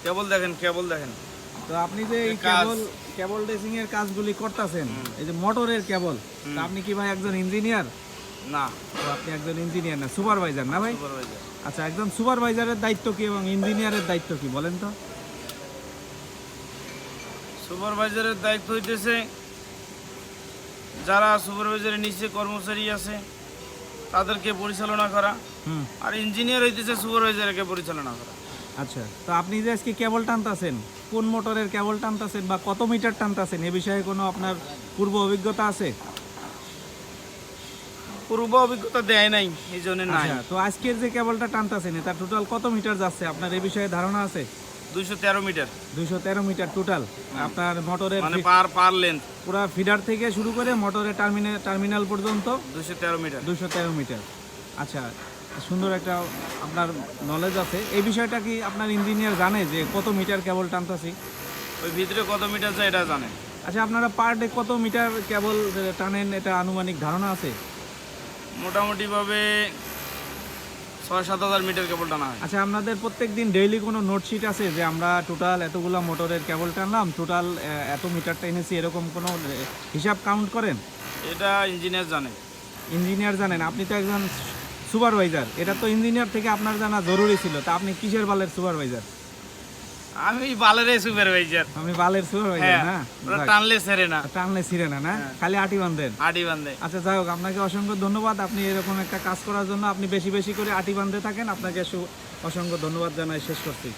কেবল দেখেন, কেবল দেখেন। তো আপনি যে এই কাজ। কেবল ড্রেসিং এর কাজগুলি করতেছেন, এই যে মোটরের কেবল, তা আপনি কি ভাই একজন ইঞ্জিনিয়ার? না, তো আপনি একজন ইঞ্জিনিয়ার না, সুপারভাইজার না ভাই? সুপারভাইজার। আচ্ছা, একজন সুপারভাইজারের দায়িত্ব কি এবং ইঞ্জিনিয়ারের দায়িত্ব কি বলেন তো? সুপারভাইজারের দায়িত্ব হইতেছে যারা সুপারভাইজারের নিচে কর্মচারী আছে তাদেরকে পরিচালনা করা, হুম। আর ইঞ্জিনিয়ার হইতেছে সুপারভাইজারকে পরিচালনা করা। আচ্ছা, তো আপনি যে আজকে কেবল টানতাছেন, কোন মোটরের কেবল টানতাছেন বা কত মিটার টানতাছেন, এ বিষয়ে কোনো আপনার পূর্ব অভিজ্ঞতা আছে? পূর্ব অভিজ্ঞতা দেয় নাই, এই জন্য নাই। আচ্ছা, তো আজকের যে কেবলটা টানতাছেন এটা টোটাল কত মিটার যাচ্ছে, আপনার এই বিষয়ে ধারণা আছে? 213 মিটার, 213 মিটার টোটাল আপনার মোটরের মানে পার লেন্থ পুরা ফিডার থেকে শুরু করে মোটরের টার্মিনাল পর্যন্ত 213 মিটার। 213 মিটার। আচ্ছা, সুন্দর একটা আপনার নলেজ আছে। এই বিষয়টা কি আপনার ইঞ্জিনিয়ার জানে যে কত মিটার কেবল টানতাছি? ওই ভিতরে কত মিটার যায় এটা জানে। আচ্ছা, আপনারা পার ডে কত মিটার কেবল টানেন, এটা আনুমানিক ধারণা আছে? মোটামুটি ভাবে 6-7 হাজার মিটার কেবল টানা হয়। আচ্ছা, আপনাদের প্রত্যেক দিন ডেইলি কোনো নোটশিট আছে যে আমরা টোটাল এতগুলো মোটরের কেবল টানলাম, টোটাল এত মিটার টেনেছি, এরকম কোনো হিসাব কাউন্ট করেন? এটা ইঞ্জিনিয়ার জানে। ইঞ্জিনিয়ার জানেন, আপনি তো একজন সুপারভাইজার, এটা তো ইঞ্জিনিয়ার থেকে আপনার জানা জরুরি ছিল। তা আপনি কিসের বালের সুপারভাইজার? আমি বালের সুপারভাইজার। আমি বালের সুপারভাইজার হ্যাঁ, না? ওরা যাক, টানলে ছেড়ে না, টানলে ছিঁড়ে না, না হ্যাঁ। খালি আটি বান্ধেন। আডি বান্ধে। আচ্ছা, যাই হোক, আপনাকে অসংখ্য ধন্যবাদ। আপনি এরকম একটা কাজ করার জন্য আপনি বেশি বেশি করে আটি বান্ধে থাকেন। আপনাকে অসংখ্য ধন্যবাদ জানাই শেষ করছি।